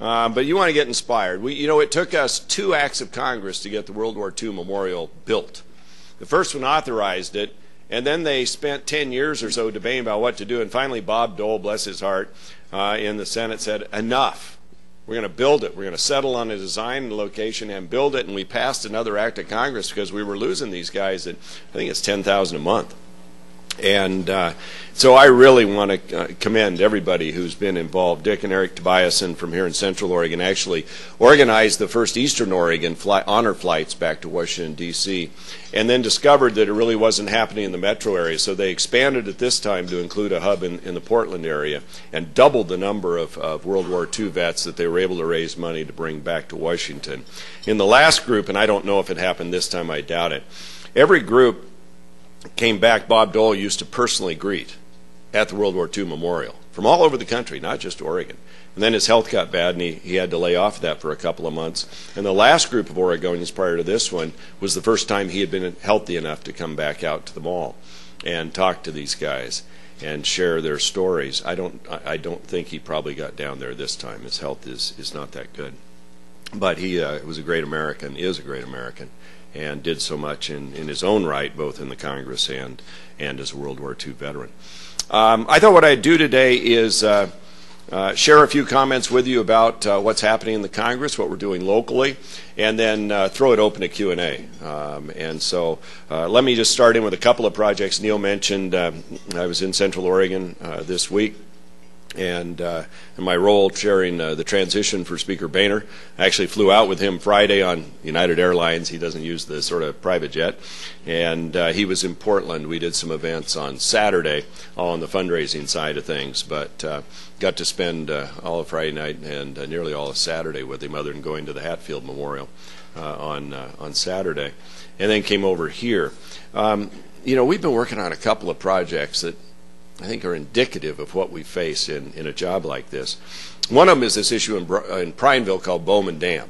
But you want to get inspired. It took us 2 acts of Congress to get the World War II memorial built. The first one authorized it, and then they spent 10 years or so debating about what to do, and finally Bob Dole, bless his heart, in the Senate said, enough. We're going to build it. We're going to settle on a design and location and build it, and we passed another act of Congress because we were losing these guys at, I think it's $10,000 a month. And so I really want to commend everybody who's been involved. Dick and Eric Tobiasen from here in Central Oregon actually organized the first Eastern Oregon honor flights back to Washington, D.C., and then discovered that it really wasn't happening in the metro area. So they expanded it this time to include a hub in the Portland area and doubled the number of World War II vets that they were able to raise money to bring back to Washington. In the last group, and I don't know if it happened this time, I doubt it, every group came back. Bob Dole used to personally greet at the World War II memorial from all over the country, not just Oregon. And then his health got bad, and he had to lay off that for a couple of months. And the last group of Oregonians prior to this one was the first time he had been healthy enough to come back out to the mall and talk to these guys and share their stories. I don't think he probably got down there this time. His health is not that good. But he was a great American, is a great American, and did so much in his own right, both in the Congress and as a World War II veteran. I thought what I'd do today is share a few comments with you about what's happening in the Congress, what we're doing locally, and then throw it open to Q&A. And so let me just start in with a couple of projects. Neil mentioned I was in Central Oregon this week, and in my role chairing the transition for Speaker Boehner. I actually flew out with him Friday on United Airlines. He doesn't use the sort of private jet. And he was in Portland. We did some events on Saturday, all on the fundraising side of things, but got to spend all of Friday night and nearly all of Saturday with him, other than going to the Hatfield Memorial on Saturday, and then came over here. We've been working on a couple of projects that I think are indicative of what we face in a job like this. One of them is this issue in Prineville called Bowman Dam,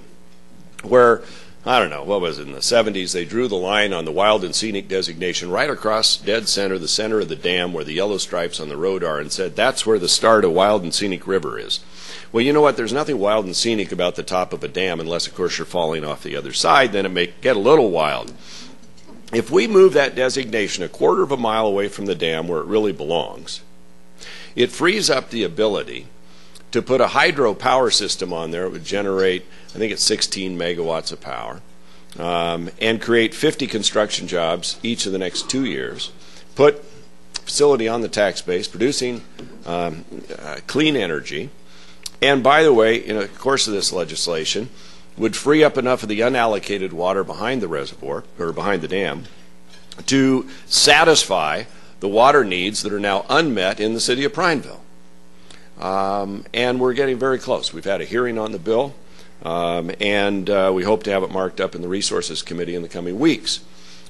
where, I don't know, what was it, in the 70s, they drew the line on the wild and scenic designation right across dead center, the center of the dam where the yellow stripes on the road are, and said that's where the start of Wild and Scenic River is. Well, you know what? There's nothing wild and scenic about the top of a dam unless, of course, you're falling off the other side. Then it may get a little wild. If we move that designation a quarter of a mile away from the dam where it really belongs, it frees up the ability to put a hydro power system on there. It would generate, I think it's 16 megawatts of power, and create 50 construction jobs each of the next 2 years, put a facility on the tax base producing clean energy, and by the way, in the course of this legislation, would free up enough of the unallocated water behind the reservoir, or behind the dam, to satisfy the water needs that are now unmet in the city of Prineville. And we're getting very close. We've had a hearing on the bill, and we hope to have it marked up in the Resources Committee in the coming weeks.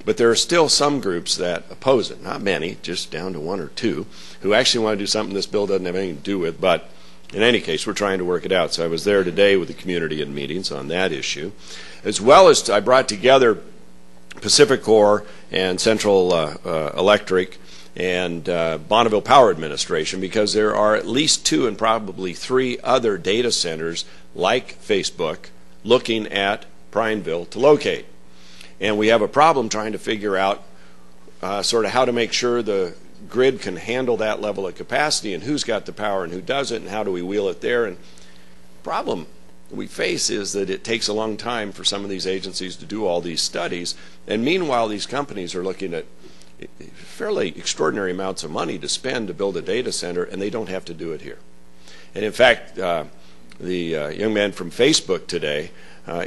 But there are still some groups that oppose it, not many, just down to 1 or 2, who actually want to do something this bill doesn't have anything to do with, but in any case, we're trying to work it out. So I was there today with the community in meetings on that issue, as well as I brought together Pacific Core and Central Electric and Bonneville Power Administration, because there are at least 2 and probably 3 other data centers like Facebook looking at Prineville to locate. And we have a problem trying to figure out sort of how to make sure the grid can handle that level of capacity, and who's got the power and who doesn't, and how do we wheel it there. And the problem we face is that it takes a long time for some of these agencies to do all these studies, and meanwhile these companies are looking at fairly extraordinary amounts of money to spend to build a data center, and they don't have to do it here. And in fact, the young man from Facebook today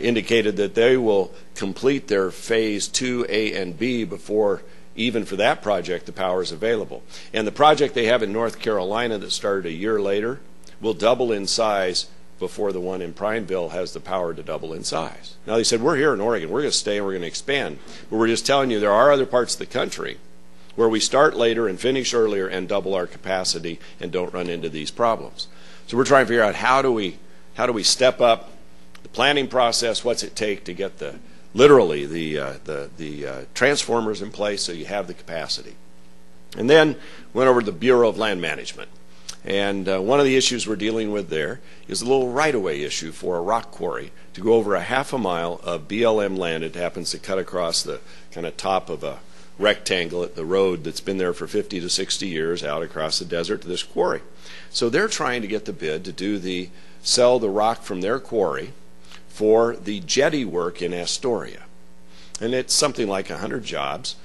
indicated that they will complete their phase 2A and B before even for that project the power is available. And the project they have in North Carolina that started a year later will double in size before the one in Prineville has the power to double in size. Now they said, we're here in Oregon, we're going to stay and we're going to expand. But we're just telling you there are other parts of the country where we start later and finish earlier and double our capacity and don't run into these problems. So we're trying to figure out how do we step up the planning process, what's it take to get literally the transformers in place so you have the capacity. And then went over to the Bureau of Land Management. And one of the issues we're dealing with there is a little right-of-way issue for a rock quarry to go over a half a mile of BLM land. It happens to cut across the kind of top of a rectangle at the road that's been there for 50 to 60 years out across the desert to this quarry. So they're trying to get the bid to sell the rock from their quarry for the jetty work in Astoria. And it's something like 100 jobs,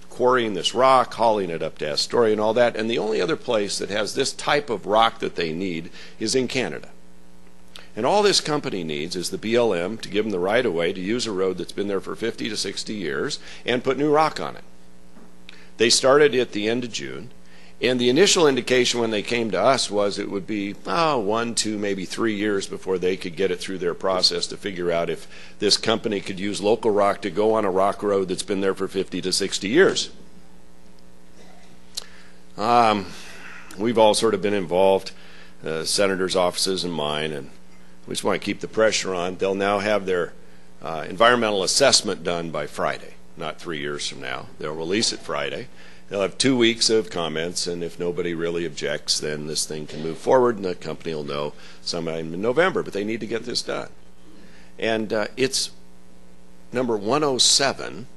quarrying this rock, hauling it up to Astoria and all that. And the only other place that has this type of rock that they need is in Canada. And all this company needs is the BLM to give them the right-of-way to use a road that's been there for 50 to 60 years and put new rock on it. They started at the end of June, and the initial indication when they came to us was it would be 1, 2, maybe 3 years before they could get it through their process to figure out if this company could use local rock to go on a rock road that's been there for 50 to 60 years. We've all sort of been involved, senators' offices and mine, and we just want to keep the pressure on. They'll now have their environmental assessment done by Friday, not 3 years from now. They'll release it Friday. They'll have 2 weeks of comments, and if nobody really objects, then this thing can move forward, and the company will know sometime in November. But they need to get this done. And it's number 107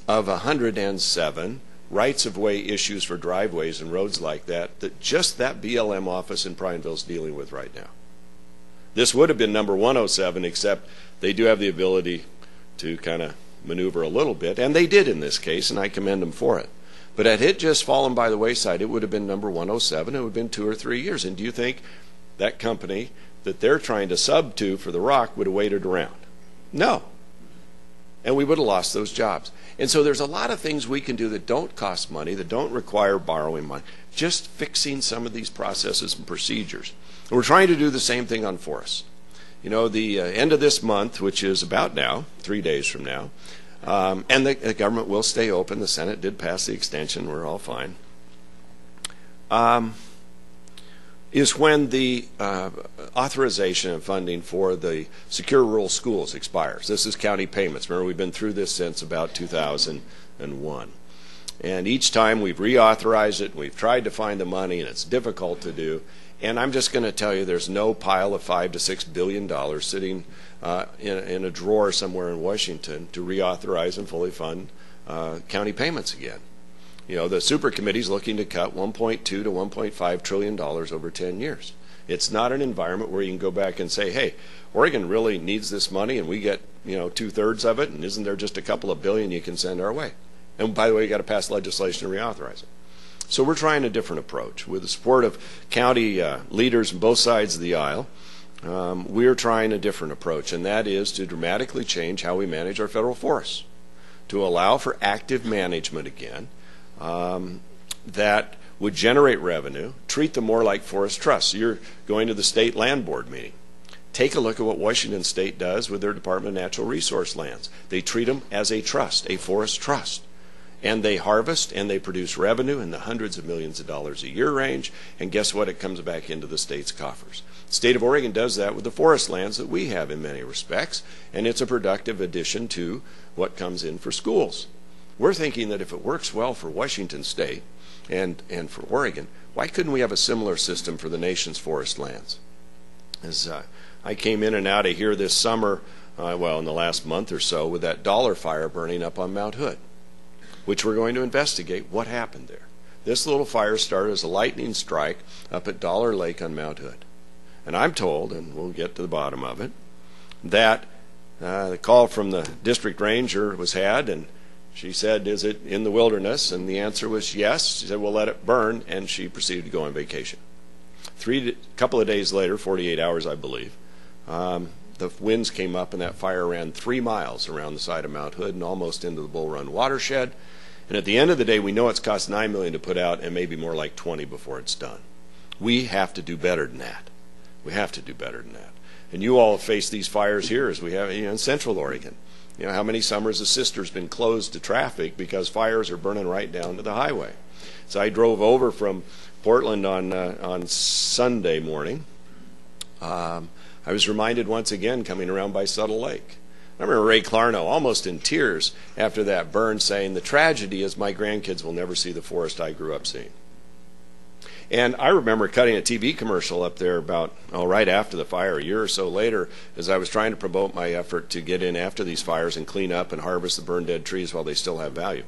of 107 rights-of-way issues for driveways and roads like that just that BLM office in Prineville is dealing with right now. This would have been number 107, except they do have the ability to kind of maneuver a little bit, and they did in this case, and I commend them for it. But had it just fallen by the wayside, it would have been number 107. It would have been 2 or 3 years. And do you think that company that they're trying to sub to for the rock would have waited around? No. And we would have lost those jobs. And so there's a lot of things we can do that don't cost money, that don't require borrowing money, just fixing some of these processes and procedures. And we're trying to do the same thing on forests. You know, the end of this month, which is about now, 3 days from now, and the government will stay open. The Senate did pass the extension. We're all fine. Is when the authorization of funding for the secure rural schools expires. This is county payments. Remember, we've been through this since about 2001. And each time we've reauthorized it, we've tried to find the money, and it's difficult to do. And I'm just going to tell you there's no pile of $5 to $6 billion sitting in a drawer somewhere in Washington to reauthorize and fully fund county payments again. You know, the super committee is looking to cut $1.2 to $1.5 trillion over 10 years. It's not an environment where you can go back and say, hey, Oregon really needs this money and we get, 2/3 of it, and isn't there just a couple of billion you can send our way? And by the way, you got to pass legislation to reauthorize it. So we're trying a different approach. With the support of county leaders on both sides of the aisle, we're trying a different approach, and that is to dramatically change how we manage our federal forests, to allow for active management again, that would generate revenue, treat them more like forest trusts. So you're going to the state land board meeting. Take a look at what Washington State does with their Department of Natural Resource lands. They treat them as a trust, a forest trust. And they harvest and they produce revenue in the hundreds of millions of dollars a year range, and guess what? It comes back into the state's coffers. The state of Oregon does that with the forest lands that we have in many respects, and it's a productive addition to what comes in for schools. We're thinking that if it works well for Washington State and for Oregon, why couldn't we have a similar system for the nation's forest lands? As I came in and out of here this summer, in the last month or so, with that dollar fire burning up on Mount Hood, which we're going to investigate what happened there. This little fire started as a lightning strike up at Dollar Lake on Mount Hood. And I'm told, and we'll get to the bottom of it, that the call from the district ranger was had, and she said, is it in the wilderness? And the answer was yes. She said, we'll let it burn, and she proceeded to go on vacation. A couple of days later, 48 hours I believe, the winds came up and that fire ran 3 miles around the side of Mount Hood and almost into the Bull Run watershed. And at the end of the day, we know it's cost $9 million to put out and maybe more like 20 before it's done. We have to do better than that. We have to do better than that. And you all have faced these fires here as we have in Central Oregon. You know, how many summers the Sister's been closed to traffic because fires are burning right down to the highway. So I drove over from Portland on Sunday morning. I was reminded once again coming around by Subtle Lake. I remember Ray Clarno almost in tears after that burn saying, the tragedy is my grandkids will never see the forest I grew up seeing. And I remember cutting a TV commercial up there about, right after the fire, a year or so later, as I was trying to promote my effort to get in after these fires and clean up and harvest the burned dead trees while they still have value.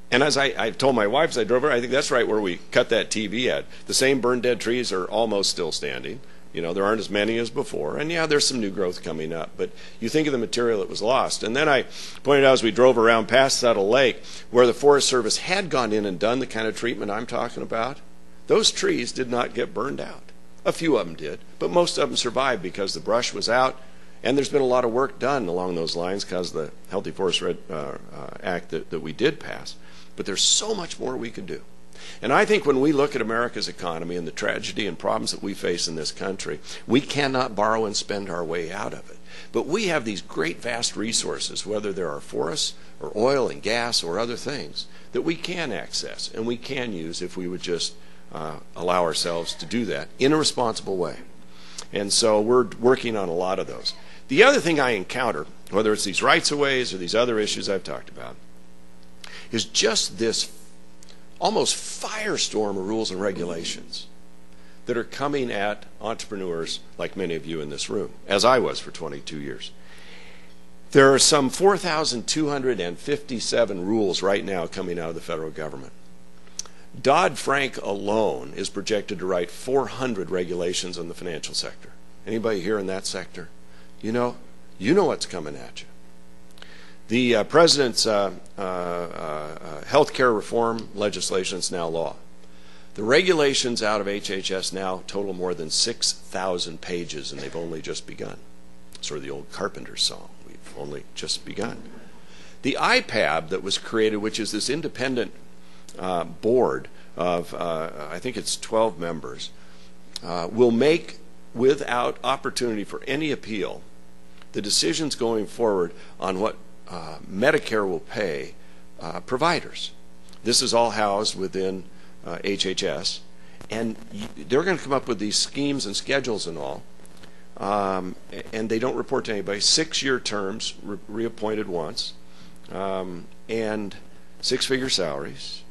And as I told my wife as I drove her, I think that's right where we cut that TV ad. The same burned dead trees are almost still standing. You know, there aren't as many as before. And yeah, there's some new growth coming up. But you think of the material that was lost. And then I pointed out as we drove around past Saddle Lake, where the Forest Service had gone in and done the kind of treatment I'm talking about, those trees did not get burned out. A few of them did, but most of them survived because the brush was out. And there's been a lot of work done along those lines because of the Healthy Forest Act that we did pass. But there's so much more we can do. And I think when we look at America's economy and the tragedy and problems that we face in this country, we cannot borrow and spend our way out of it. But we have these great vast resources, whether there are forests or oil and gas or other things, that we can access and we can use if we would just allow ourselves to do that in a responsible way. And so we're working on a lot of those. The other thing I encounter, whether it's these rights-of-ways or these other issues I've talked about, is just this almost firestorm of rules and regulations that are coming at entrepreneurs like many of you in this room, as I was for 22 years. There are some 4,257 rules right now coming out of the federal government. Dodd-Frank alone is projected to write 400 regulations on the financial sector. Anybody here in that sector? You know what's coming at you. The President's health care reform legislation is now law. The regulations out of HHS now total more than 6,000 pages, and they've only just begun. Sort of the old Carpenter song, we've only just begun. The IPAB that was created, which is this independent board of, I think it's 12 members, will make, without opportunity for any appeal, the decisions going forward on what Medicare will pay providers. This is all housed within HHS, and they're going to come up with these schemes and schedules and all, and they don't report to anybody. 6-year terms, reappointed once, and 6-figure salaries,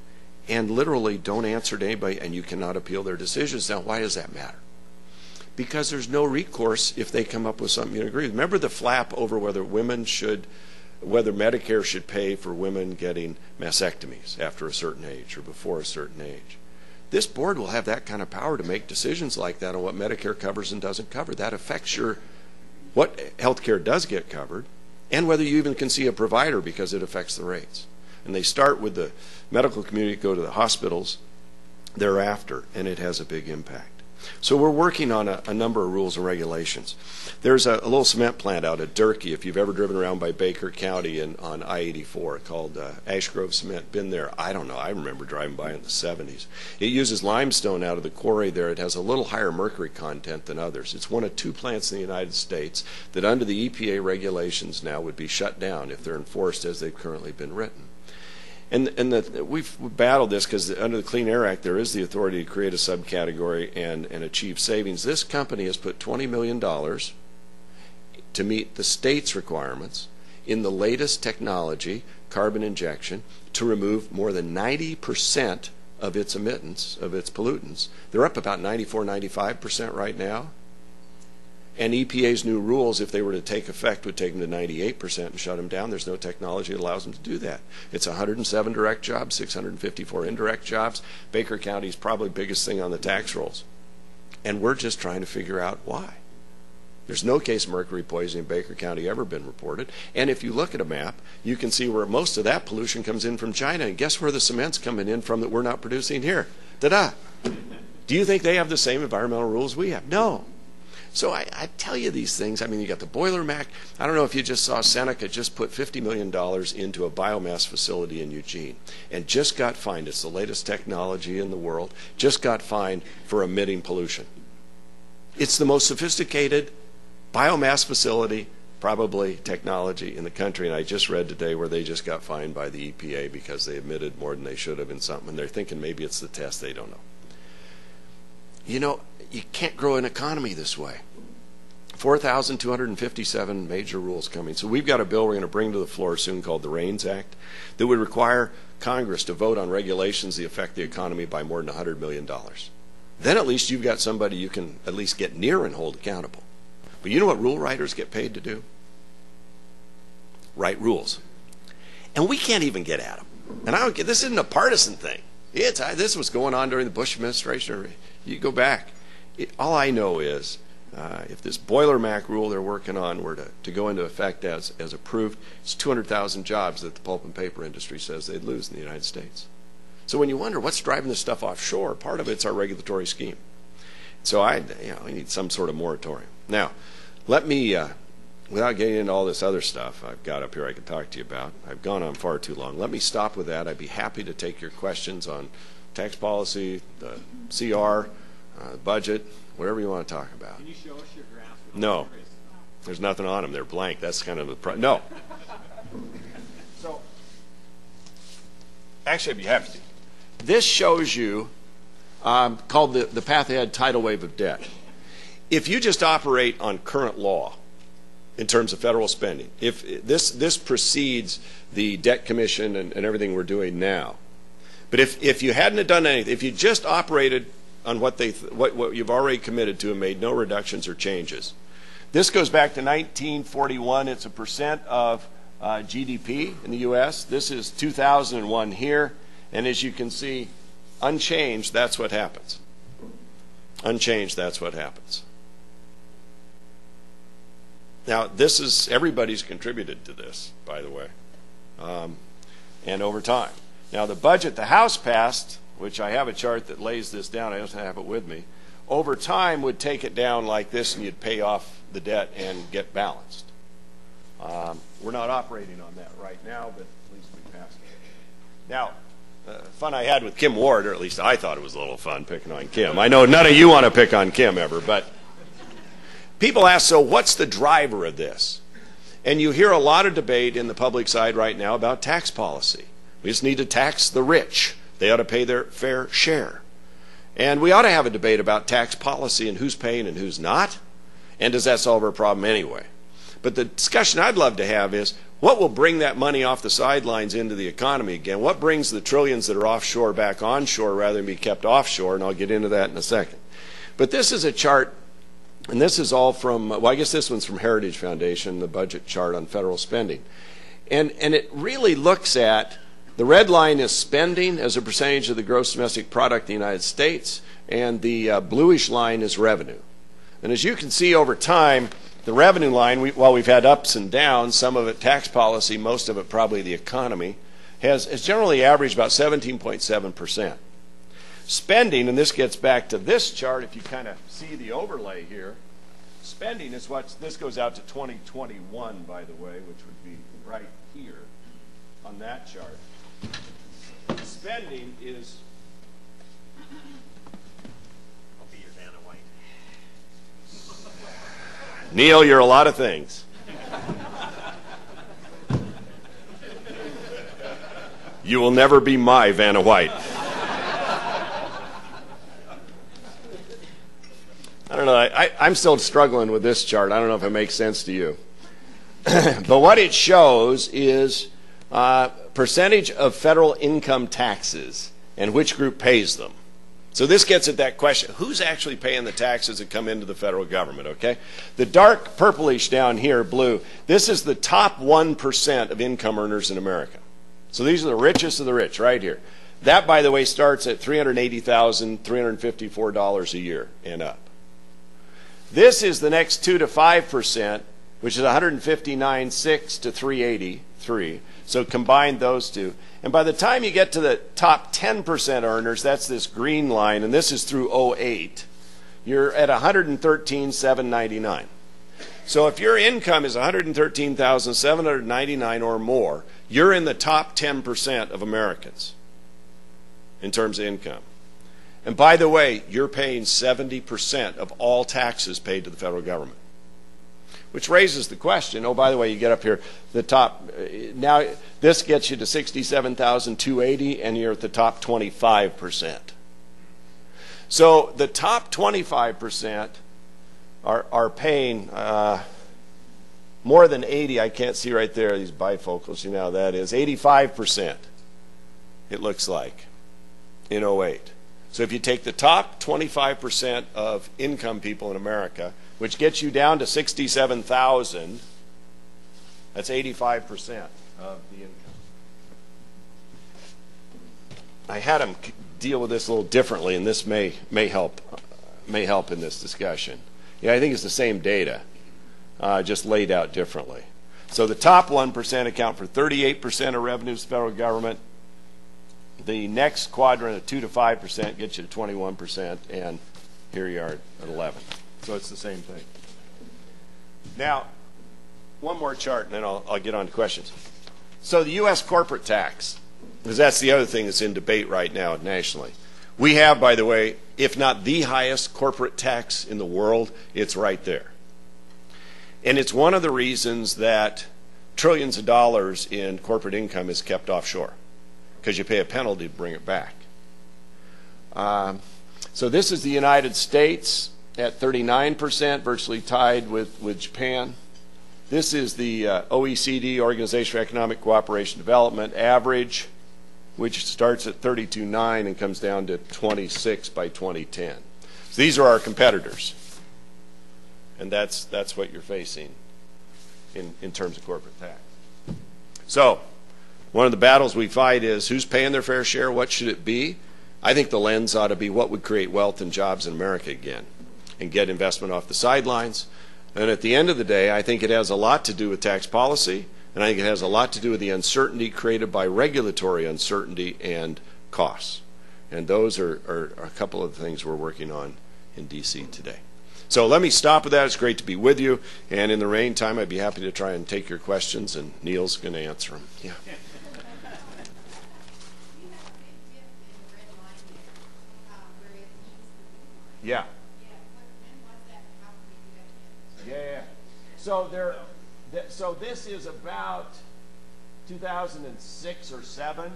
and literally don't answer to anybody, and you cannot appeal their decisions. Now, why does that matter? Because there's no recourse if they come up with something you agree with. Remember the flap over whether Medicare should pay for women getting mastectomies after a certain age or before a certain age. This board will have that kind of power to make decisions like that on what Medicare covers and doesn't cover. That affects what health care does get covered and whether you even can see a provider because it affects the rates. And they start with the medical community, go to the hospitals thereafter, and it has a big impact. So we're working on a number of rules and regulations. There's a little cement plant out at Durkee, if you've ever driven around by Baker County on I-84, called Ash Grove Cement. Been there, I don't know, I remember driving by in the 70s. It uses limestone out of the quarry there. It has a little higher mercury content than others. It's one of 2 plants in the United States that under the EPA regulations now would be shut down if they're enforced as they've currently been written. And we've battled this because under the Clean Air Act there is the authority to create a subcategory and achieve savings. This company has put $20 million to meet the state's requirements in the latest technology, carbon injection, to remove more than 90% of its emittance, of its pollutants. They're up about 94-95% right now. And EPA's new rules, if they were to take effect, would take them to 98% and shut them down. There's no technology that allows them to do that. It's 107 direct jobs, 654 indirect jobs. Baker County is probably the biggest thing on the tax rolls. And we're just trying to figure out why. There's no case of mercury poisoning in Baker County ever been reported. And if you look at a map, you can see where most of that pollution comes in from China. And guess where the cement's coming in from that we're not producing here? Ta-da! Do you think they have the same environmental rules we have? No. So I tell you these things. I mean, you got the Boiler Mac. I don't know if you just saw Seneca just put $50 million into a biomass facility in Eugene and just got fined. It's the latest technology in the world. Just got fined for emitting pollution. It's the most sophisticated biomass facility, probably technology in the country. And I just read today where they just got fined by the EPA because they emitted more than they should have in something. And they're thinking maybe it's the test. They don't know. You know, you can't grow an economy this way. 4,257 major rules coming. So we've got a bill we're going to bring to the floor soon called the REINS Act that would require Congress to vote on regulations that affect the economy by more than $100 million. Then at least you've got somebody you can at least get near and hold accountable. But you know what rule writers get paid to do? Write rules. And we can't even get at them. And I don't get, this isn't a partisan thing. This was going on during the Bush administration. You go back. All I know is if this Boiler Mac rule they're working on were to go into effect as approved, it's 200,000 jobs that the pulp and paper industry says they'd lose in the United States. So when you wonder what's driving this stuff offshore, part of it's our regulatory scheme. So we need some sort of moratorium. Now, let me, without getting into all this other stuff I've got up here I could talk to you about, I've gone on far too long. Let me stop with that. I'd be happy to take your questions on tax policy, the CR, budget, whatever you want to talk about. Can you show us your graphs? No. There's nothing on them. They're blank. That's kind of the no. So, actually, I'd be happy to. This shows you, called the path ahead tidal wave of debt. If you just operate on current law in terms of federal spending, if this precedes the debt commission and everything we're doing now, but if you hadn't done anything, if you just operated on what you've already committed to and made no reductions or changes, this goes back to 1941. It's a percent of GDP in the U.S. This is 2001 here. And as you can see, unchanged, that's what happens. Unchanged, that's what happens. Now, this is, everybody's contributed to this, by the way, and over time. Now, the budget the House passed, which I have a chart that lays this down, I don't have it with me, over time would take it down like this and you'd pay off the debt and get balanced. We're not operating on that right now, but at least we passed it. Now, fun I had with Kim Ward, or at least I thought it was a little fun picking on Kim. I know none of you want to pick on Kim ever, but people ask, so what's the driver of this? And you hear a lot of debate in the public side right now about tax policy. We just need to tax the rich. They ought to pay their fair share. And we ought to have a debate about tax policy and who's paying and who's not. And does that solve our problem anyway? But the discussion I'd love to have is, what will bring that money off the sidelines into the economy again? What brings the trillions that are offshore back onshore rather than be kept offshore? And I'll get into that in a second. But this is a chart, and this is all from, well, I guess this one's from Heritage Foundation, the budget chart on federal spending. And it really looks at, the red line is spending as a percentage of the gross domestic product of the United States, and the bluish line is revenue. And as you can see over time, the revenue line, while we've had ups and downs, some of it tax policy, most of it probably the economy, has generally averaged about 17.7%. Spending, and this gets back to this chart, if you kind of see the overlay here, spending is this goes out to 2021, by the way, which would be right here on that chart. Spending is, I'll be your Vanna White. Neil, you're a lot of things. You will never be my Vanna White. I don't know. I'm still struggling with this chart. I don't know if it makes sense to you. But what it shows is percentage of federal income taxes and which group pays them. So this gets at that question, who's actually paying the taxes that come into the federal government, okay? The dark purplish down here, blue, this is the top 1% of income earners in America. So these are the richest of the rich right here. That, by the way, starts at $380,354 a year and up. This is the next 2 to 5%, which is $159,600 to $383,000. So combine those two. And by the time you get to the top 10% earners, that's this green line, and this is through 08, you're at $113,799. So if your income is $113,799 or more, you're in the top 10% of Americans in terms of income. And by the way, you're paying 70% of all taxes paid to the federal government. Which raises the question, oh, by the way, you get up here, the top, now this gets you to $67,280, and you're at the top 25%. So the top 25% are paying more than 80. I can't see right there, these bifocals, you know how that is. 85%, it looks like, in '08. So if you take the top 25% of income people in America, which gets you down to 67,000, that's 85% of the income. I had them deal with this a little differently, and this may help in this discussion. Yeah, I think it's the same data, just laid out differently. So the top 1% account for 38% of revenues of the federal government. The next quadrant of 2 to 5% gets you to 21%, and here you are at 11. So it's the same thing. Now, one more chart, and then I'll get on to questions. So the U.S. corporate tax, because that's the other thing that's in debate right now nationally. We have, by the way, if not the highest corporate tax in the world, it's right there. And it's one of the reasons that trillions of dollars in corporate income is kept offshore, because you pay a penalty to bring it back. So this is the United States at 39%, virtually tied with Japan. This is the OECD, Organization for Economic Cooperation and Development, average, which starts at 32.9 and comes down to 26 by 2010. So these are our competitors. And that's what you're facing in terms of corporate tax. So one of the battles we fight is who's paying their fair share, what should it be? I think the lens ought to be what would create wealth and jobs in America again and get investment off the sidelines. And at the end of the day, I think it has a lot to do with tax policy, and I think it has a lot to do with the uncertainty created by regulatory uncertainty and costs. And those are a couple of the things we're working on in D.C. today. So let me stop with that. It's great to be with you. And in the remaining time, I'd be happy to try and take your questions, and Neil's going to answer them. Yeah. Yeah. Yeah. So this is about 2006 or 7.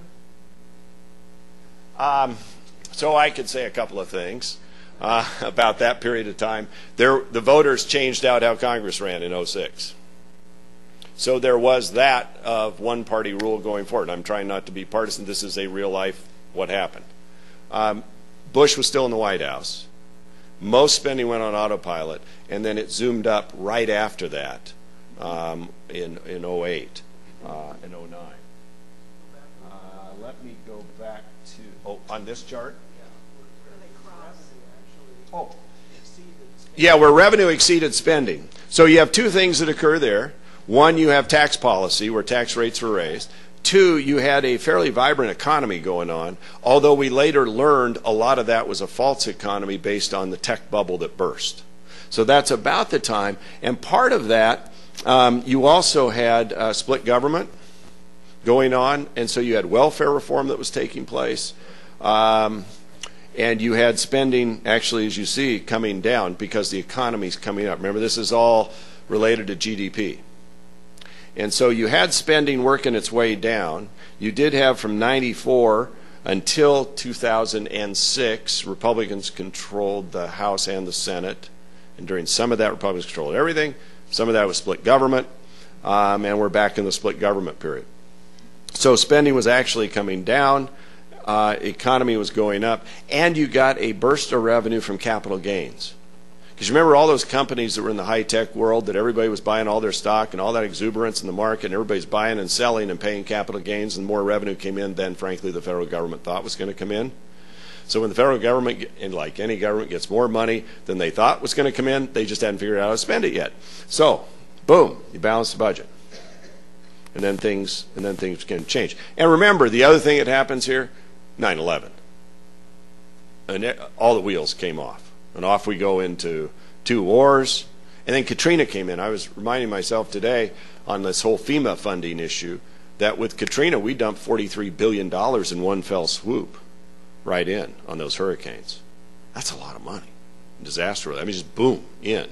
So I could say a couple of things about that period of time. The voters changed out how Congress ran in '06. So there was that of one-party rule going forward. I'm trying not to be partisan. This is a real life what happened. Bush was still in the White House. Most spending went on autopilot, and then it zoomed up right after that in '08 and '09. Let me go back to, on this chart? Oh, yeah, where revenue exceeded spending. So you have two things that occur there. One, you have tax policy, where tax rates were raised. Two, you had a fairly vibrant economy going on, although we later learned a lot of that was a false economy based on the tech bubble that burst. So that's about the time. And part of that, you also had split government going on, and so you had welfare reform that was taking place. And you had spending, actually, as you see, coming down because the economy's coming up. Remember, this is all related to GDP. And so you had spending working its way down. You did have from '94 until 2006, Republicans controlled the House and the Senate. And during some of that, Republicans controlled everything. Some of that was split government. And we're back in the split government period. So spending was actually coming down. Economy was going up. And you got a burst of revenue from capital gains. Because remember all those companies that were in the high-tech world that everybody was buying all their stock and all that exuberance in the market, and everybody's buying and selling and paying capital gains, and more revenue came in than, frankly, the federal government thought was going to come in. So when the federal government, and like any government, gets more money than they thought was going to come in, they just hadn't figured out how to spend it yet. So, boom, you balance the budget. And then things can change. And remember, the other thing that happens here, 9/11. And all the wheels came off. And off we go into 2 wars. And then Katrina came in. I was reminding myself today on this whole FEMA funding issue that with Katrina we dumped $43 billion in one fell swoop right in on those hurricanes. That's a lot of money. Disaster. I mean, just boom, in.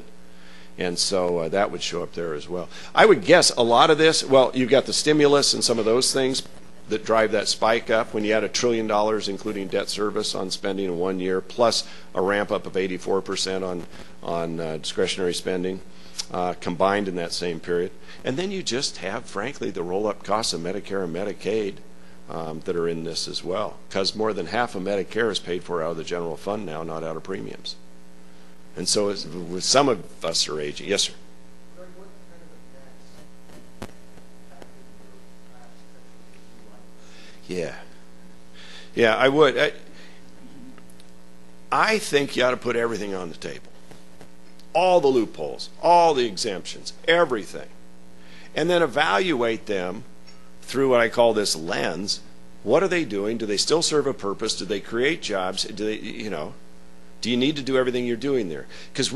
And so that would show up there as well. I would guess a lot of this, well, you've got the stimulus and some of those things. that drive that spike up. When you add $1 trillion, including debt service on spending in 1 year, plus a ramp up of 84% on discretionary spending combined in that same period. And then you just have, frankly, the roll-up costs of Medicare and Medicaid that are in this as well, because more than half of Medicare is paid for out of the general fund now, not out of premiums. And so with some of us are aging. Yes, sir. Yeah, I would. I think you ought to put everything on the table. All the loopholes, all the exemptions, everything. And then evaluate them through what I call this lens. What are they doing? Do they still serve a purpose? Do they create jobs? Do they, do you need to do everything you're doing there? Because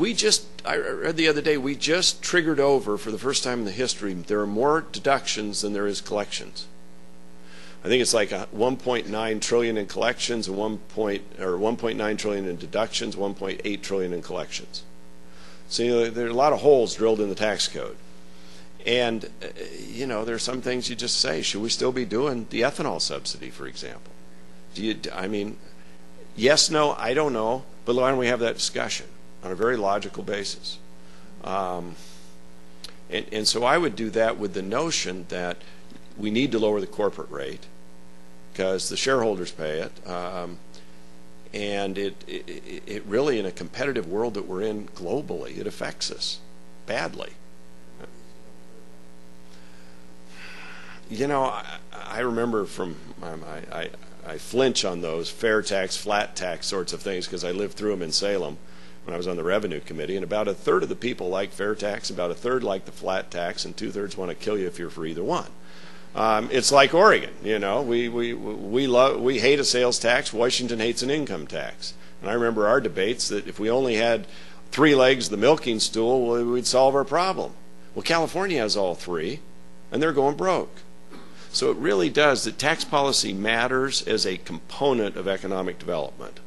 I read the other day, we just triggered over for the first time in the history, there are more deductions than there is collections. I think it's like 1.9 trillion in collections and 1.9 trillion in deductions, 1.8 trillion in collections. So there are a lot of holes drilled in the tax code. And, there are some things you just say, should we still be doing the ethanol subsidy, for example? Yes, no, I don't know, but why don't we have that discussion on a very logical basis? And so I would do that with the notion that we need to lower the corporate rate because the shareholders pay it. And it really, in a competitive world that we're in globally, it affects us badly. I remember from, I flinch on those fair tax, flat tax sorts of things because I lived through them in Salem when I was on the Revenue Committee, and about a third of the people like fair tax, about a third like the flat tax, and 2/3 want to kill you if you're for either one. It's like Oregon, we hate a sales tax. Washington hates an income tax. And I remember our debates that if we only had 3 legs of the milking stool, we'd solve our problem. Well, California has all 3, and they're going broke. So it really does. That tax policy matters as a component of economic development.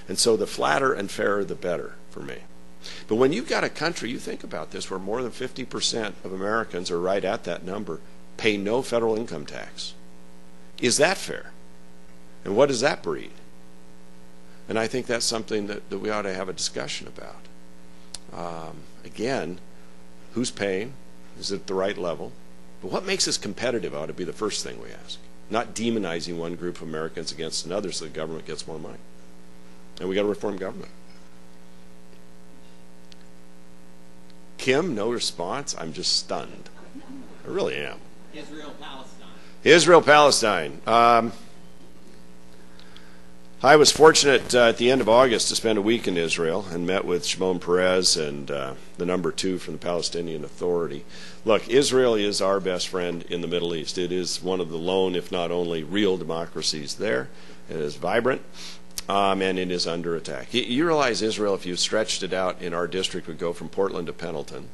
And so the flatter and fairer, the better for me. But when you've got a country, you think about this, where more than 50% of Americans are right at that number, pay no federal income tax. Is that fair? And what does that breed? And I think that's something that we ought to have a discussion about. Again, who's paying? Is it at the right level? But what makes us competitive ought to be the first thing we ask. Not demonizing one group of Americans against another so the government gets more money. And we got to reform government. Kim, no response. I'm just stunned. I really am. Israel-Palestine. I was fortunate at the end of August to spend a week in Israel and met with Shimon Peres and the number 2 from the Palestinian Authority. Look, Israel is our best friend in the Middle East. It is one of the lone, if not only, real democracies there. It is vibrant, and it is under attack. You realize Israel, if you stretched it out in our district, would go from Portland to Pendleton,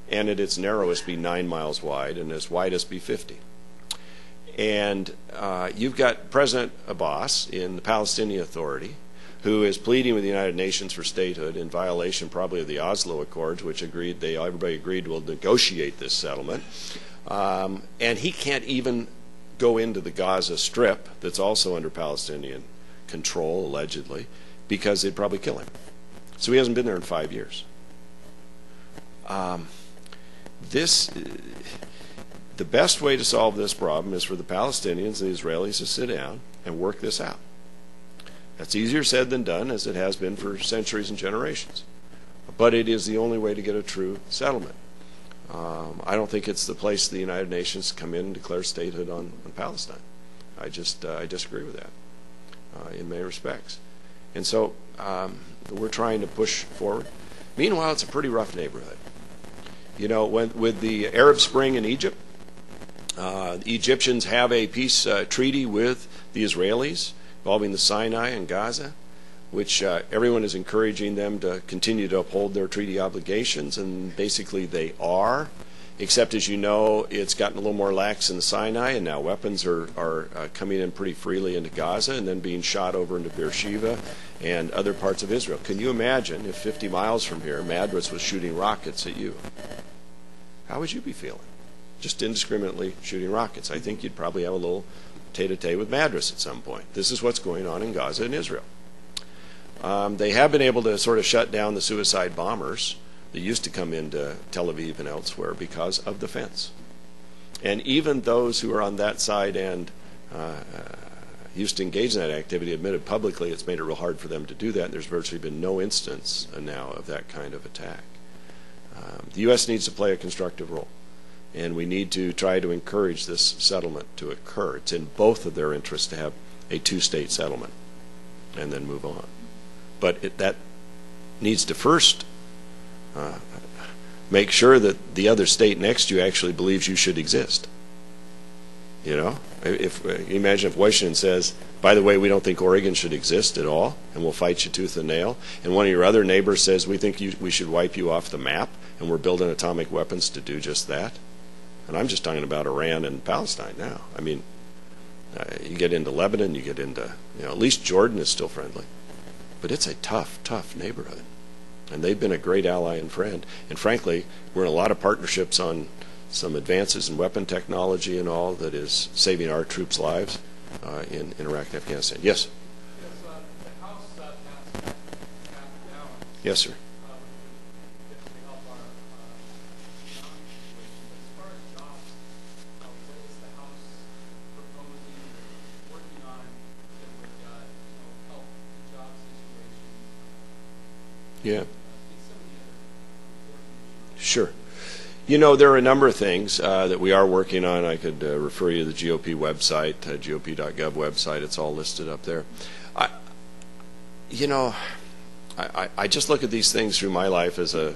and at its narrowest be 9 miles wide, and its widest be 50. And you've got President Abbas in the Palestinian Authority, who is pleading with the United Nations for statehood in violation probably of the Oslo Accords, which everybody agreed will negotiate this settlement. And he can't even go into the Gaza Strip, that's also under Palestinian control, allegedly, because they'd probably kill him. So he hasn't been there in 5 years. The best way to solve this problem is for the Palestinians and the Israelis to sit down and work this out. That's easier said than done, as it has been for centuries and generations. But it is the only way to get a true settlement. I don't think it's the place of the United Nations to come in and declare statehood on Palestine. I disagree with that in many respects. And so we're trying to push forward. Meanwhile, it's a pretty rough neighborhood. With the Arab Spring in Egypt, the Egyptians have a peace treaty with the Israelis involving the Sinai and Gaza, which everyone is encouraging them to continue to uphold their treaty obligations, and basically they are, except, as you know, it's gotten a little more lax in the Sinai, and now weapons are coming in pretty freely into Gaza and then being shot over into Beersheba and other parts of Israel. Can you imagine if 50 miles from here, Madras was shooting rockets at you? How would you be feeling? Just indiscriminately shooting rockets. I think you'd probably have a little tete-a-tete with Madras at some point. This is what's going on in Gaza and Israel. They have been able to sort of shut down the suicide bombers that used to come into Tel Aviv and elsewhere because of the fence. And even those who are on that side and used to engage in that activity admitted publicly it's made it real hard for them to do that, and there's virtually been no instance now of that kind of attack. The U.S. needs to play a constructive role, and we need to try to encourage this settlement to occur. It's in both of their interests to have a two-state settlement and then move on. But that needs to first make sure that the other state next to you actually believes you should exist. You know, if imagine if Washington says, by the way, we don't think Oregon should exist at all, and we'll fight you tooth and nail, and one of your other neighbors says, we think we should wipe you off the map, and we're building atomic weapons to do just that. And I'm just talking about Iran and Palestine now. I mean, you get into Lebanon, you get into, at least Jordan is still friendly. But it's a tough, tough neighborhood. And they've been a great ally and friend. And frankly, we're in a lot of partnerships on some advances in weapon technology and all that is saving our troops' lives in Iraq and Afghanistan. Yes? The House passed down. Yes, sir. Yeah. Sure. There are a number of things that we are working on. I could refer you to the GOP website, GOP.gov website. It's all listed up there. I just look at these things through my life as a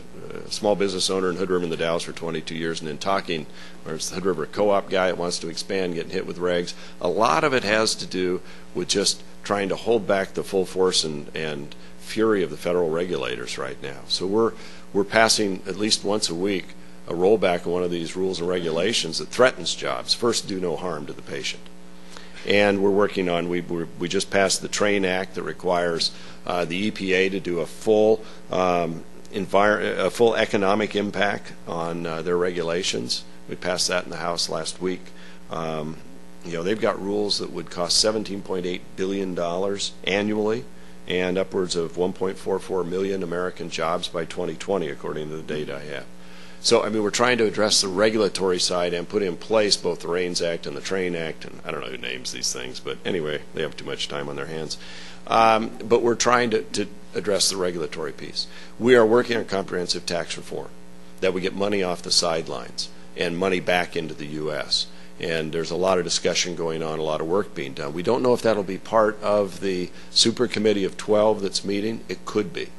small business owner in Hood River in the Dalles for 22 years, and then talking, whereas the Hood River co-op guy that wants to expand, getting hit with regs. A lot of it has to do with just trying to hold back the full force and fury of the federal regulators right now. So we're passing at least once a week a rollback of one of these rules and regulations that threatens jobs. First, do no harm to the patient. And we're working on, we just passed the TRAIN Act that requires the EPA to do a full economic impact on their regulations. We passed that in the House last week. They've got rules that would cost $17.8 billion annually and upwards of 1.44 million American jobs by 2020, according to the data I have. So, we're trying to address the regulatory side and put in place both the RAINS Act and the TRAIN Act, and I don't know who names these things, but anyway, they have too much time on their hands. But we're trying to address the regulatory piece. We are working on comprehensive tax reform, that we get money off the sidelines and money back into the U.S., and there's a lot of discussion going on, a lot of work being done. We don't know if that'll be part of the super committee of 12 that's meeting. It could be,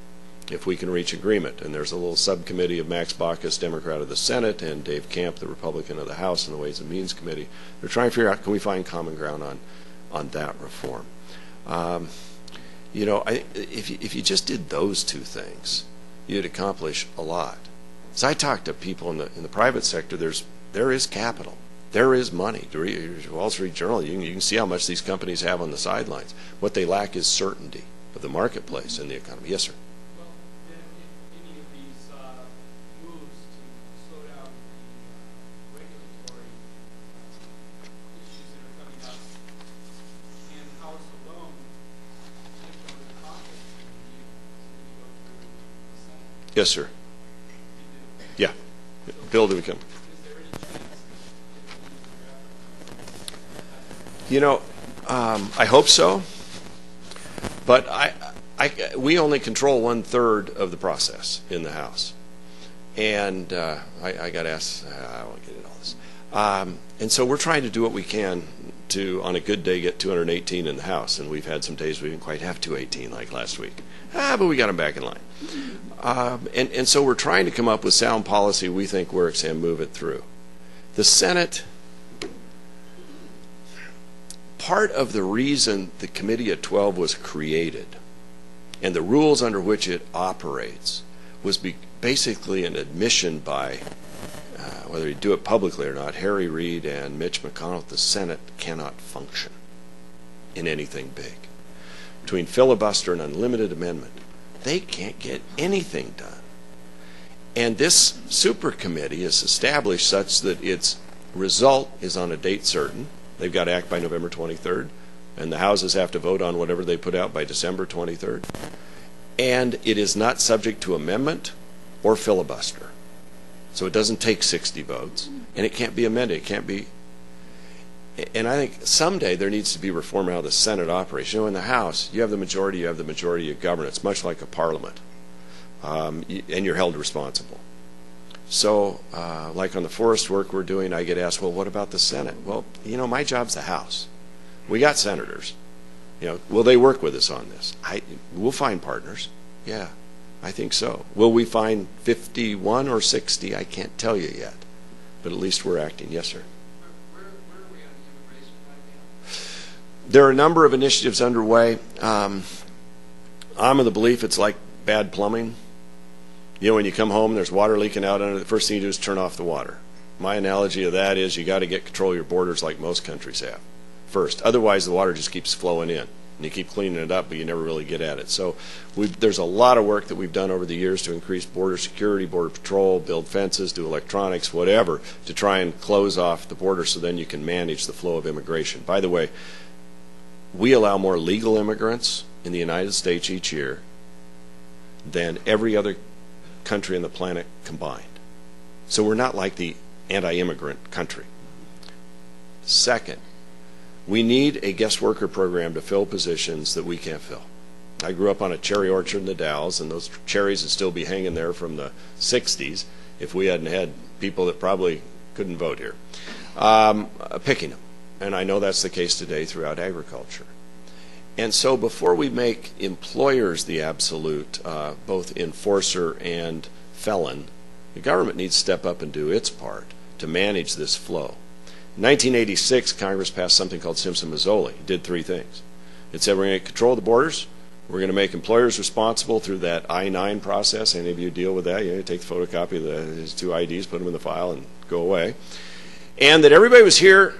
if we can reach agreement. And there's a little subcommittee of Max Baucus, Democrat of the Senate, and Dave Camp, the Republican of the House, and the Ways and Means Committee. They're trying to figure out, can we find common ground on that reform? If you just did those two things, you'd accomplish a lot. As I talk to people in the private sector, there is capital. There is money. Wall Street Journal, you can see how much these companies have on the sidelines. What they lack is certainty of the marketplace and the economy. Yes, sir. Well, any of these moves to slow down the regulatory issues that are coming up, and the House alone shift over to Congress and go through the Senate? Yes, sir. Yeah. Bill, do we come? I hope so, but we only control 1/3 of the process in the House, and I got asked. I won't get into all this, and so we're trying to do what we can to, on a good day, get 218 in the House, and we've had some days we didn't quite have 218 like last week, but we got them back in line, and so we're trying to come up with sound policy we think works and move it through. The Senate. Part of the reason the Committee of 12 was created and the rules under which it operates was basically an admission by, whether you do it publicly or not, Harry Reid and Mitch McConnell, the Senate cannot function in anything big. Between filibuster and unlimited amendment, they can't get anything done. And this super committee is established such that its result is on a date certain, They've got to act by November 23rd, and the houses have to vote on whatever they put out by December 23rd. And it is not subject to amendment or filibuster. So it doesn't take 60 votes, and it can't be amended. It can't be. And I think someday there needs to be reform how the Senate operates. You know, in the House, you have the majority of governance, much like a parliament, and you're held responsible. So, like on the forest work we're doing, I get asked, well, what about the Senate? Well, you know, my job's the House. We got senators. You know, will they work with us on this? We'll find partners. Yeah, I think so. Will we find 51 or 60? I can't tell you yet. But at least we're acting. Yes, sir. Where are we on immigration right now? There are a number of initiatives underway. I'm of the belief it's like bad plumbing. You know, when you come home and there's water leaking out under, the first thing you do is turn off the water. My analogy of that is you got to get control of your borders like most countries have first. Otherwise, the water just keeps flowing in, and you keep cleaning it up, but you never really get at it. So there's a lot of work that we've done over the years to increase border security, border patrol, build fences, do electronics, whatever, to try and close off the border so then you can manage the flow of immigration. By the way, we allow more legal immigrants in the United States each year than every other country on the planet combined. So we're not like the anti-immigrant country. Second, we need a guest worker program to fill positions that we can't fill. I grew up on a cherry orchard in the Dalles, and those cherries would still be hanging there from the 60s if we hadn't had people that probably couldn't vote here picking them. And I know that's the case today throughout agriculture. And so before we make employers the absolute, both enforcer and felon, the government needs to step up and do its part to manage this flow. In 1986, Congress passed something called Simpson-Mazzoli. It did three things. It said we're going to control the borders, we're going to make employers responsible through that I-9 process. Any of you deal with that? You take the photocopy of his two IDs, put them in the file, and go away. And that everybody was here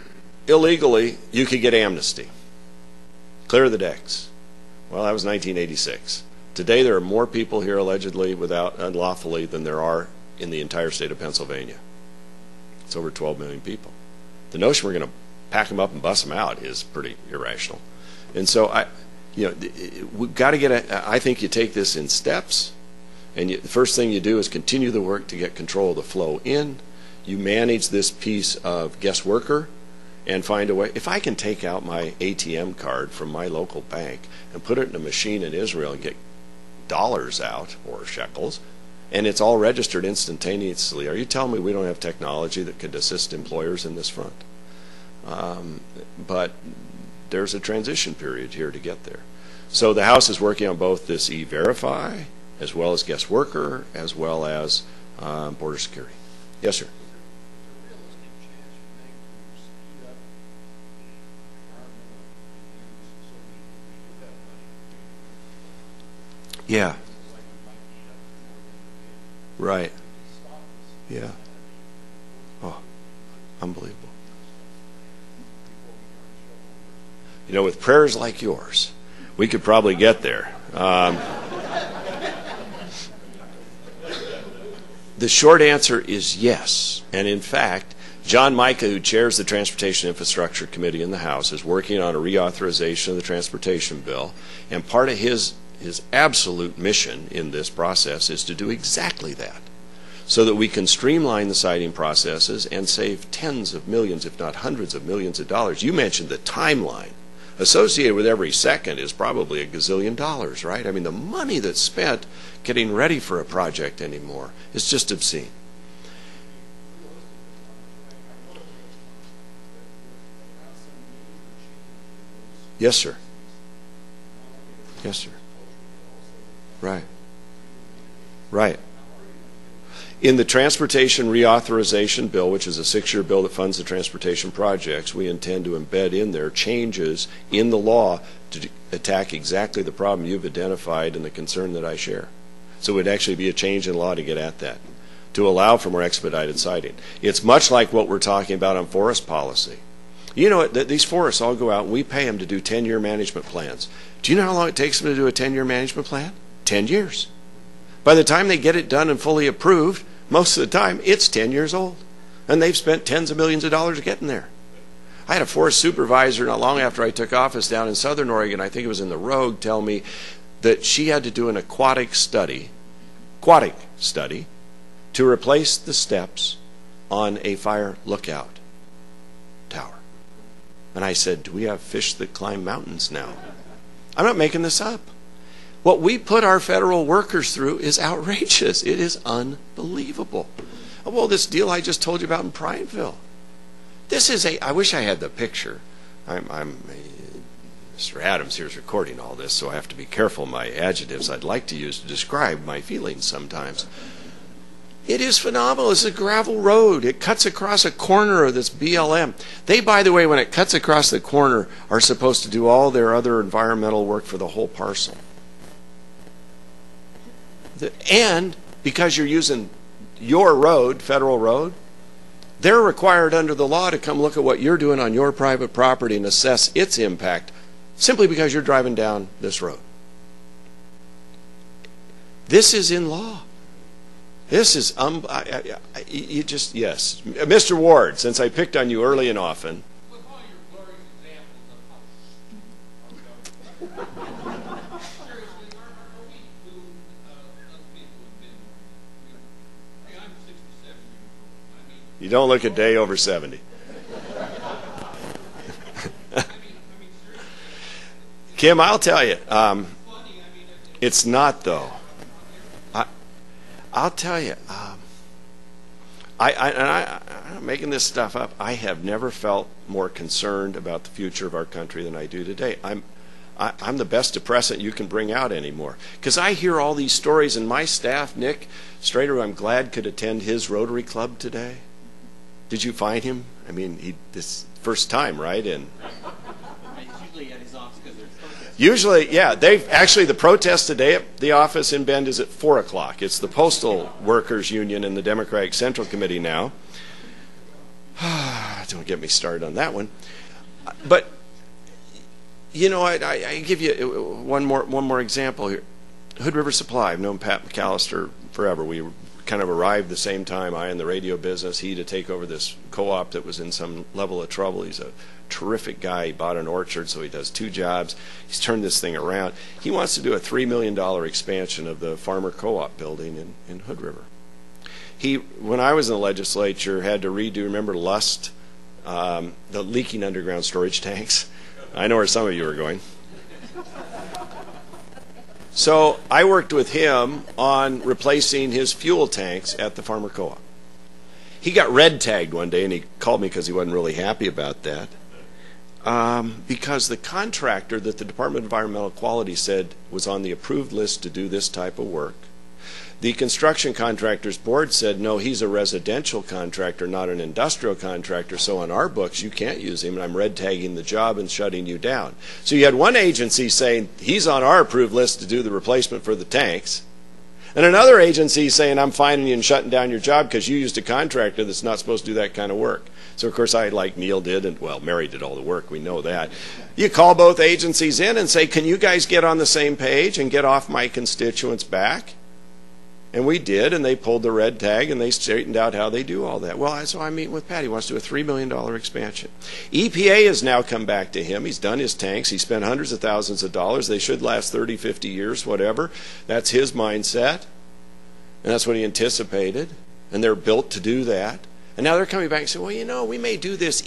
illegally, you could get amnesty. Clear the decks. Well, that was 1986. Today there are more people here allegedly unlawfully than there are in the entire state of Pennsylvania. It's over 12 million people. The notion we're going to pack them up and bust them out is pretty irrational. And so we've got to get I think you take this in steps, and the first thing you do is continue the work to get control of the flow in. You manage this piece of guest worker and find a way. If I can take out my ATM card from my local bank and put it in a machine in Israel and get dollars out, or shekels, and it's all registered instantaneously, are you telling me we don't have technology that could assist employers in this front? But there's a transition period here to get there. So the House is working on both this E-Verify, as well as guest worker, as well as border security. Yes, sir. Yeah. Right. Yeah. Oh, unbelievable. You know, with prayers like yours, we could probably get there. The short answer is yes. And in fact, John Mica, who chairs the Transportation Infrastructure Committee in the House, is working on a reauthorization of the transportation bill. And part of his absolute mission in this process is to do exactly that, so that we can streamline the siting processes and save tens of millions, if not hundreds of millions of dollars. You mentioned the timeline. Associated with every second is probably $1 gazillion, right? I mean, the money that's spent getting ready for a project anymore is just obscene. Yes, sir. Yes, sir. Right. Right. In the Transportation Reauthorization Bill, which is a 6-year bill that funds the transportation projects, we intend to embed in there changes in the law to attack exactly the problem you've identified and the concern that I share. So it would actually be a change in law to get at that, to allow for more expedited siting. It's much like what we're talking about on forest policy. You know, these forests all go out, and we pay them to do 10-year management plans. Do you know how long it takes them to do a 10-year management plan? 10 years. By the time they get it done and fully approved, most of the time it's 10 years old. And they've spent tens of millions of dollars getting there. I had a forest supervisor not long after I took office down in Southern Oregon, I think it was in the Rogue, tell me that she had to do an aquatic study to replace the steps on a fire lookout tower. And I said, do we have fish that climb mountains now? I'm not making this up. What we put our federal workers through is outrageous. It is unbelievable. Well, this deal I just told you about in Prineville. This is I wish I had the picture. Mr. Adams here is recording all this, so I have to be careful my adjectives I'd like to use to describe my feelings sometimes. It is phenomenal. It's a gravel road. It cuts across a corner of this BLM. They, by the way, when it cuts across the corner, are supposed to do all their other environmental work for the whole parcel. And because you're using your road, federal road, they're required under the law to come look at what you're doing on your private property and assess its impact simply because you're driving down this road. This is in law. This is, you just, yes. Mr. Ward, since I picked on you early and often. With all your glorious examples of how seriously, are we doing other people have been, I'm 67 years old. You don't look a day over 70. Kim, I'll tell you, it's not though. I'll tell you, I'm making this stuff up. I have never felt more concerned about the future of our country than I do today. I'm the best depressant you can bring out anymore. Because I hear all these stories, and my staff, Nick Strader, I'm glad could attend his Rotary Club today. Did you find him? I mean, this first time, right? And usually at his office because there's protests. Usually, yeah. The protest today at the office in Bend is at 4 o'clock. It's the Postal Workers Union and the Democratic Central Committee now. Don't get me started on that one. But, you know, I give you one more example here. Hood River Supply. I've known Pat McAllister forever. We kind of arrived the same time, I in the radio business, he to take over this co-op that was in some level of trouble. He's a terrific guy. He bought an orchard, so he does 2 jobs. He's turned this thing around. He wants to do a $3 million expansion of the farmer co-op building in Hood River. He, when I was in the legislature, had to redo, remember Lust, the leaking underground storage tanks? I know where some of you are going. So I worked with him on replacing his fuel tanks at the farmer co-op. He got red tagged one day, and he called me because he wasn't really happy about that. Because the contractor that the Department of Environmental Quality said was on the approved list to do this type of work, the construction contractors board said, no, he's a residential contractor, not an industrial contractor, so on our books you can't use him, and I'm red tagging the job and shutting you down. So you had one agency saying he's on our approved list to do the replacement for the tanks, and another agency saying I'm fining you and shutting down your job because you used a contractor that's not supposed to do that kind of work. So of course I, like Neil did, and well, Mary did all the work, we know that. You call both agencies in and say, can you guys get on the same page and get off my constituents' back? And we did, and they pulled the red tag, and they straightened out how they do all that. Well, so I'm meeting with Pat. He wants to do a $3 million expansion. EPA has now come back to him. He's done his tanks. He spent hundreds of thousands of dollars. They should last 30, 50 years, whatever. That's his mindset, and that's what he anticipated, and they're built to do that. And now they're coming back and saying, well, you know, we may do this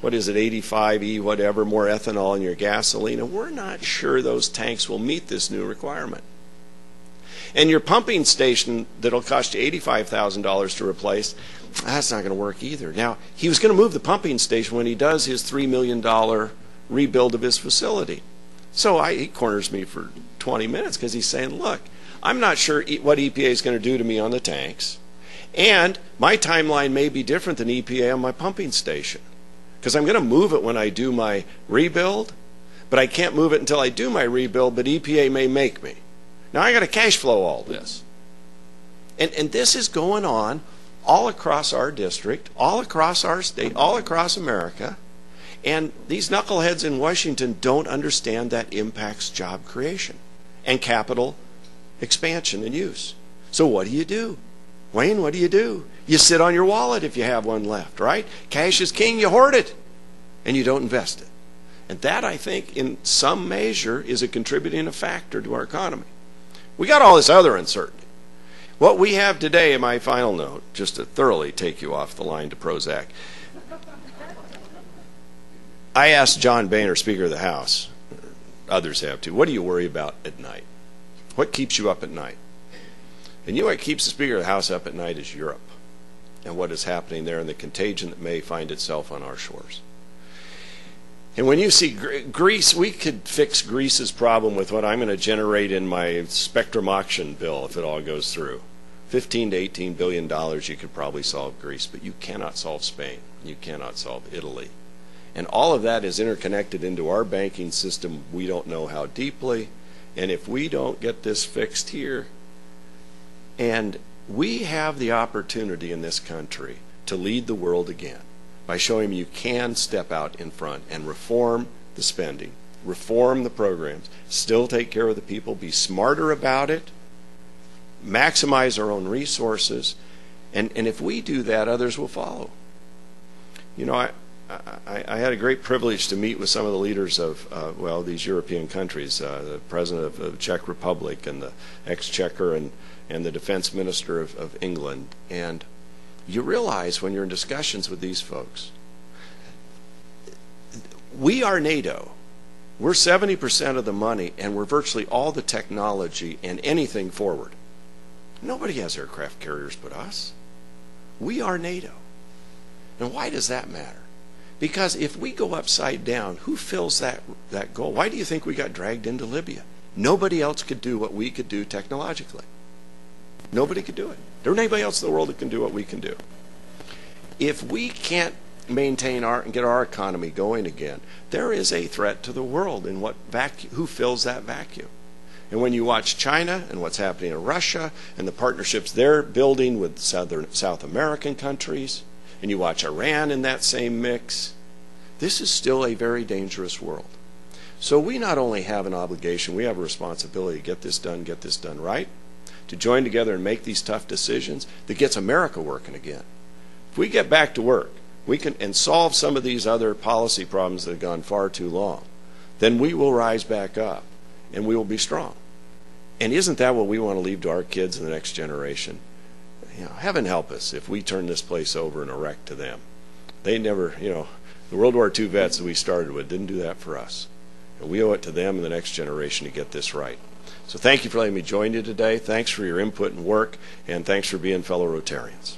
what is it, 85, whatever, more ethanol in your gasoline, and we're not sure those tanks will meet this new requirement. And your pumping station that'll cost you $85,000 to replace, that's not going to work either. Now, he was going to move the pumping station when he does his $3 million rebuild of his facility. So he corners me for 20 minutes because he's saying, look, I'm not sure what EPA is going to do to me on the tanks. And my timeline may be different than EPA on my pumping station because I'm going to move it when I do my rebuild, but I can't move it until I do my rebuild, but EPA may make me. Now I got to cash flow all this. And this is going on all across our district, all across our state, all across America. And these knuckleheads in Washington don't understand that impacts job creation and capital expansion and use. So what do? Wayne, what do? You sit on your wallet if you have one left, right? Cash is king, you hoard it. and you don't invest it. And that, I think, in some measure, is a contributing factor to our economy. We got all this other uncertainty. What we have today, in my final note, just to thoroughly take you off the line to Prozac, I asked John Boehner, Speaker of the House, others have too, what do you worry about at night? What keeps you up at night? And you know what keeps the Speaker of the House up at night is Europe and what is happening there and the contagion that may find itself on our shores. And when you see Greece, we could fix Greece's problem with what I'm going to generate in my spectrum auction bill if it all goes through. $15 to $18 billion, you could probably solve Greece, but you cannot solve Spain. You cannot solve Italy. And all of that is interconnected into our banking system. We don't know how deeply. And if we don't get this fixed here, and we have the opportunity in this country to lead the world again, by showing you can step out in front and reform the spending, reform the programs, still take care of the people, be smarter about it, maximize our own resources, and if we do that, others will follow. You know, I had a great privilege to meet with some of the leaders of, these European countries, the President of the Czech Republic and the Exchequer and the Defense Minister of England, and you realize when you're in discussions with these folks, we are NATO. We're 70% of the money, and we're virtually all the technology and anything forward. Nobody has aircraft carriers but us. We are NATO. And why does that matter? Because if we go upside down, who fills that goal? Why do you think we got dragged into Libya? Nobody else could do what we could do technologically. Nobody could do it. There isn't anybody else in the world that can do what we can do. If we can't maintain and get our economy going again, there is a threat to the world in who fills that vacuum. And when you watch China and what's happening in Russia and the partnerships they're building with South American countries, and you watch Iran in that same mix, this is still a very dangerous world. So we not only have an obligation, we have a responsibility to get this done right, to join together and make these tough decisions that gets America working again. If we get back to work, we can and solve some of these other policy problems that have gone far too long, then we will rise back up and we will be strong. And isn't that what we want to leave to our kids and the next generation? You know, heaven help us if we turn this place over in a wreck to them. They never, the World War II vets that we started with didn't do that for us. And we owe it to them and the next generation to get this right. So thank you for letting me join you today. Thanks for your input and work, and thanks for being fellow Rotarians.